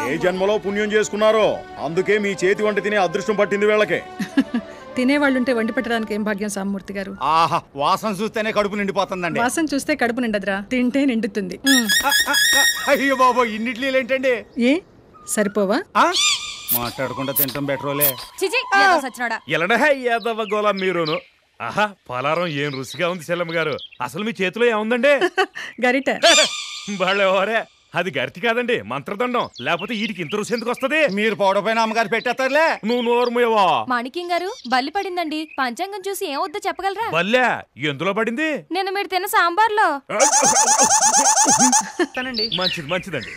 ఏ జన్మలో పుణ్యం చేసుకున్నారో అందుకే మీ చేతి వంట తినే అదృష్టం పట్టింది వీళ్ళకి. తినేవాళ్ళుంటే వండి పెట్టడానికి ఏం భాగ్యం సామూర్తి గారు. ఆహా, వాసన చూస్తేనే కడుపు నిండిపోతుందండి. వాసన చూస్తే కడుపు నిండదురా, తింటే నిండుతుంది. అయ్యో బాబో, ఇన్నిట్లు ఏంటండి? ఏ సరిపోవా? మాట్లాడకుండా తింటాం బెటరోలే. గోళ మీరును. ఆహా, పలారం ఏం రుచిగా ఉంది చెల్లమ్మ గారు. అసలు మీ చేతిలో ఏముందండి? గరిట. బాళేవరే, అది గరిటి కాదండి, మంత్రదండం. లేకపోతే వీటికి ఇంత రుచి ఎందుకు వస్తుంది? మీరు పౌడపైన అమ్మగారు పెట్టేస్తారులే. నువ్వు నోరుమోయవా? మాణిక్యం గారు, బల్లి పడిందండి. పంచాంగం చూసి ఏమవుద్దో చెప్పగలరా? బల్లే ఎందులో పడింది? నేను మీరు తిన్న సాంబార్లో. మంచిది మంచిదండి.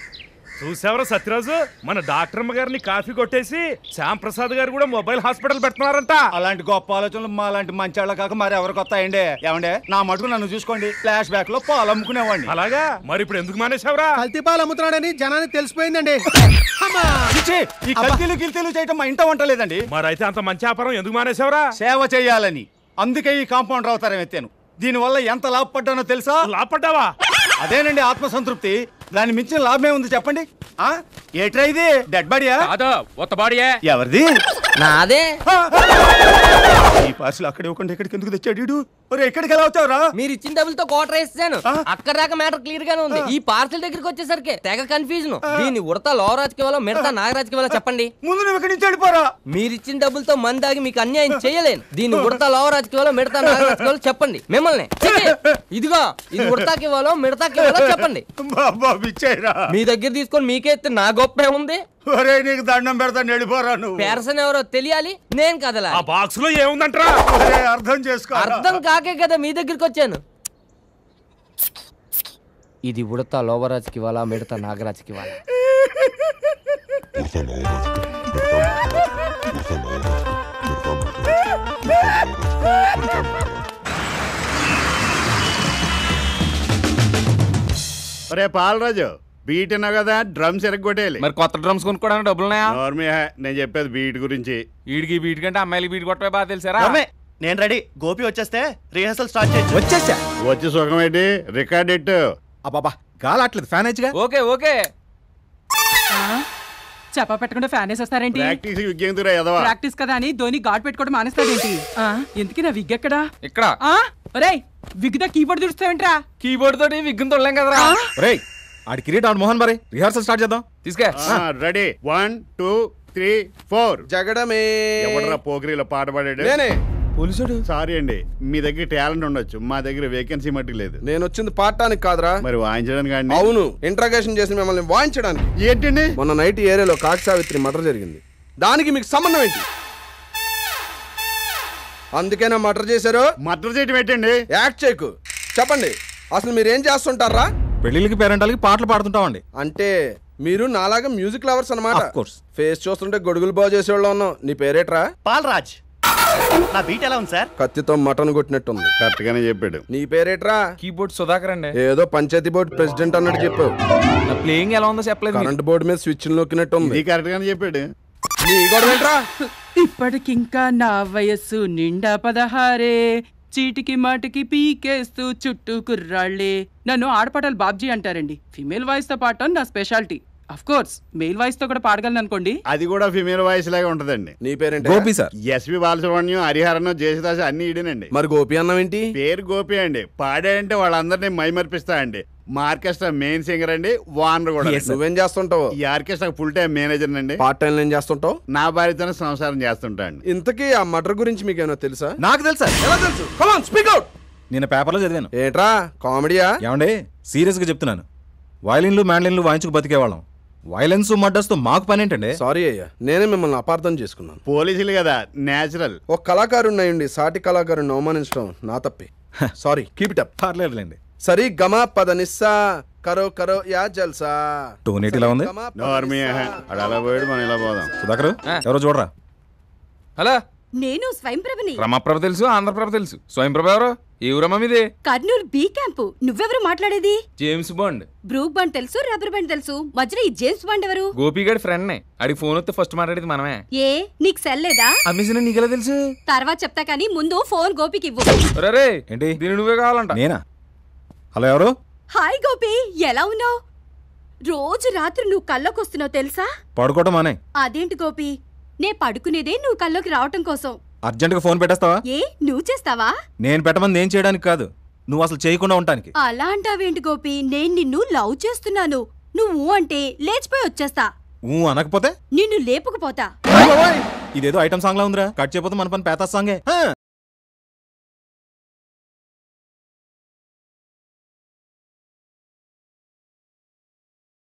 చూసావరా సత్యరాజు, మన డాక్టర్ అమ్మ గారిని కాఫీ కొట్టేసి శ్యామ్ ప్రసాద్ గారు కూడా మొబైల్ హాస్పిటల్ పెడుతున్నారంట. అలాంటి గొప్ప ఆలోచనలు మా లాంటి మంచి వాళ్ళ కాక మరి ఎవరికి వస్తాయండి? ఏమండే, నా మటుకు నన్ను చూసుకోండి, ఫ్లాష్ బ్యాక్ లో పాలు అమ్ముకునేవాడిని. అలాగా? మరి ఇప్పుడు ఎందుకు మానేశావరా? కల్తీ పాలు అమ్ముతున్నాడని జనానికి తెలిసిపోయిందండి. ఈ కల్తీలు గిల్తీలు చేయటం మా ఇంట వంటలేదండి. మరైతే అంత మంచి వ్యాపారం ఎందుకు మానేశావరా? సేవ చేయాలని. అందుకే ఈ కాంపౌండర్ అవతారం ఎత్తాను. దీనివల్ల ఎంత లాభపడ్డానో తెలుసా? లాభపడ్డావా? అదేనండి ఆత్మసంతృప్తి. దాని మించిన లాభమే ఉంది చెప్పండి. ఏట్రా ఇది? డెడ్ బాడీయా? ఎవరిది? నాదే. ఈ పార్సల్ అక్కడ ఇవ్వకుండా ఎక్కడికి ఎందుకు తెచ్చాడు? ఎక్కడికి ఎలా వచ్చావురా? మీరు ఇచ్చిన డబ్బులతో కోటర్ వేసాను. అక్కడ దాకా మ్యాటర్ క్లియర్ గానే ఉంది. ఈ పార్సల్ దగ్గరికి వచ్చేసరికి తెగ కన్ఫ్యూజన్. దీన్ని ఉడతా లోవరాజ్కి ఇవ్వాలో మిడతా నాగరాజ్కి ఇవ్వాలో చెప్పండి. ముందు నువ్వు ఇక్కడి నుంచి వెళ్ళిపోరా. మీరు ఇచ్చిన డబ్బులతో మంది దాగి మీకు అన్యాయం చేయలేను. దీన్ని ఉడతా లోవరాజ్కి ఇవ్వాలో మిడతా నాగరాజ్కి ఇవ్వాలో చెప్పండి. మిమ్మల్ని ఇదిగో ఇది ఉడతాకి ఇవ్వాలో మిడతాకి ఇవ్వాలో చెప్పండి. మీ దగ్గర తీసుకొని మీకే నా గొప్ప ఉంది. నీకు దండం పెడతాను, వెళ్ళిపోరా. నువ్వు పేర్సన్ ఎవరో తెలియాలి, నేను కదలా. ఆ బాక్స్ లో ఏముందంటరా? అర్థం చేసుకో. అర్థం కాకే కదా మీ దగ్గరికి వచ్చాను. ఇది ఉడతా లోవరాజ్కి ఇవ్వాలా మిడతా నాగరాజ్కి ఇవ్వాలా? రే పాలరాజు, బీట్ అన్నా కదా, డ్రమ్స్ ఎరగొట్టేయాలి. మరి కొత్త డ్రమ్స్ కొనుక్కోవడానికి డబ్బులున్నాయా? నేను చెప్పేది బీట్ గురించి. వీడికి బీట్ కంటే అమ్మాయిలకి బీట్ కొట్టమే బాగా తెలుసారా? నేను రెడీ. గోపి వచ్చేస్తే రిహర్సల్ స్టార్ట్ చేయొచ్చు. వచ్చేసా. వచ్చి సుఖం ఏంటి? రికార్డ్ ఎట్టు. అబ్బాబా గాలట్లేదు, ఫ్యాన్ వేయచ్చుగా. Okay okay. చెప్ప పెట్టకుండా ఫ్యాన్ వేసి వస్తారేంటి? ప్రాక్టీస్ కదా అని ధోని గాడ్ పెట్టుకోవడం మానేస్తాడేంటి? ఎందుకు నా విగ్ ఎక్కడా? ఇక్కడ. విగ్ దా కీబోర్డ్ దుడుస్తావేంట్రా? కీబోర్డ్ తోటి విగ్ తొడలేం కదరా. ఆడి కిరీట్ ఆడు మోహన్ మరి రిహార్సల్ స్టార్ట్ చేద్దాం. తీసుకే. రెడీ 1 2 3 4. జగడమే. ఎవడరా పోకిరీలో పాట పాడాడు? నేనే. పోలీసుడు. సారీ అండి, మీ దగ్గర టాలెంట్ ఉండొచ్చు, మా దగ్గర వేకెన్సీ మట్టి లేదు. నేను వచ్చింది పాడటానికి కాదురా, మరి వాయించడానికి. అండి అవును, ఇంట్రాగేషన్ చేసి మిమ్మల్ని వాయించడానికి. ఏంటండి? మొన్న నైట్ ఏరియాలో కాక్ సావిత్రి మర్డర్ జరిగింది. దానికి మీకు సంబంధం ఏంటి? అందుకేనా మర్డర్ చేశారు? మర్డర్ చేయటం ఏంటండి? యాక్ట్ చేయకు. చెప్పండి, అసలు మీరు ఏం చేస్తుంటారా? పెళ్లిళ్ళకి పేరెంటాలకి పాటలు పాడుతుంటామండి. అంటే మీరు నాలాగా మ్యూజిక్ లవర్స్ అన్నమాట. ఫేస్ చూస్తుంటే గొడుగులు బాగు చేసేవాళ్ళు ఉన్నావు. నీ పేరేట్రా? పాలరాజ్. నా బీట్ ఎలా ఉంది సార్? కత్తితో మటన్ కొట్టినట్టుంది. కరెక్ట్ గానే చెప్పాడు. నీ పేరేట్రా? కీబోర్డ్ సుధాకర్ అండి. ఏదో పంచాయతీ బోర్డు ప్రెసిడెంట్ అన్నట్టు చెప్పావు. నా ప్లేయింగ్ ఎలా ఉందో చెప్పలేదు. కరెంట్ బోర్డు మీద స్విచ్ నొక్కినట్టుంది. కరెక్ట్ గానే చెప్పాడు. నీ గొడవేంట్రా? ఇప్పటికింకా నా వయస్సు నిండా 16. చీటికి మాటికి పీకేస్తూ చుట్టూ కుర్రాళ్లే. నన్ను ఆడపాటలు బాబ్జీ అంటారండి. ఫిమేల్ వాయిస్ తో పాడటం నా speciality. Of course male voice తో కూడా పాడగలను అనుకోండి. అది కూడా ఫిమేల్ వాయిస్ లాగా ఉంటదండి. నీ పేరేంటి? గోపి సార్. ఎస్పి బాలసుబ్రహ్మణ్యం, హరిహరన్, జయసుదాస్ అన్ని ఈడేనండి. మరి గోపి అన్నమేంటి? పేరు గోపి అండి. పాడాడంటే వాళ్ళందరినీ మైమర్పిస్తా అండి. మా ఆర్కెస్ట్రా మెయిన్ సింగర్ అండి, వానర్ కూడా. నువ్వేం చేస్తుంటావు? ఈ ఆర్కెస్ట్రా ఫుల్ టైం మేనేజర్ అండి. పార్ట్ టైం ఏం చేస్తుంటావు? నా భార్యతోనే సంసారం చేస్తుంటా అండి. ఇంతకీ ఆ మర్డర్ గురించి మీకు ఏమైనా తెలుసా? నాకు తెలుసా. ఎలా తెలుసు? Come on speak out. నేను పేపర్లో చదివాను. ఏట్రా కామెడీయా? ఏమండి సీరియస్ గా చెప్తున్నాను. వయలిన్లు మ్యాండ్లిన్లు వాయించుకు బతికేవాళ్ళం. వైలెన్స్ మర్డర్స్ తో మాకు పని ఏంటండి? సారీ అయ్యా, నేనే మిమ్మల్ని అపార్థం చేసుకున్నాను. పోలీసులు కదా, నేచురల్. ఒక కళాకారుణ్ణి అయ్యుండి సాటి కళాకారుని అవమానించడం నా తప్పే. Sorry, keep it up. పర్లేదులేండి. సరి గమ పద నిస్సా కరో కరో యా జల్సా. టోనేట్ ఇలా ఉంది. అలా పోయాడు, మనం ఇలా పోదాం. సుధాకర్ ఎవరో చూడరా. హలో, నేను స్వయంప్రభని. రమాప్రభ తెలుసు, ఆంధ్రప్రభ తెలుసు. స్వయంప్రభ ఎవరు? ఏ ఊరమ్మా మీది? Kurnool B camp. నువ్వెవరు మాట్లాడేది? James Bond. బ్రూక్ బాండ్ తెలుసు, రబ్బర్ బాండ్ తెలుసు. మధ్యలో ఈ జేమ్స్ బాండ్ ఎవరు? గోపిగడ్ ఫ్రెండ్ నే. అడిగి ఫోన్ వస్తే ఫస్ట్ మాట్లాడేది మనమే. ఏ నీకు సెల్ లేదా? అమ్మేసిన నీకెలా తెలుసు? తర్వాత చెప్తా కానీ ముందు ఫోన్ గోపికి ఇవ్వు. రే ఏంటి? దీని నువ్వే కావాలంట. నేనా? హలో ఎవరు? హాయ్ గోపి, ఎలా ఉన్నావు? రోజు రాత్రి నువ్వు కల్లోకొస్తున్నావు తెలుసా? పడుకోవటం అనే అదేంటి గోపి, నే పడుకునేదే నువ్వు కల్లోకి రావటం కోసం. అర్జెంటుగా ఫోన్ పెట్టేస్తావా? ఏ నువ్వు చేస్తావా? నేను పెట్టమంది నేను చేయడానికి కాదు, నువ్వు అసలు చేయకుండా ఉండటానికి. అలా అంటావేంటి గోపి? నేను నిన్ను లవ్ చేస్తున్నాను. నువ్వు అంటే లేచిపోయి వచ్చేస్తా. అనకపోతే నిన్ను లేపుకుపోతా. ఇదేదో ఐటమ్ సాంగ్ లా ఉందిరా, కట్ చేయకపోతే మన పని పేతా సాంగే.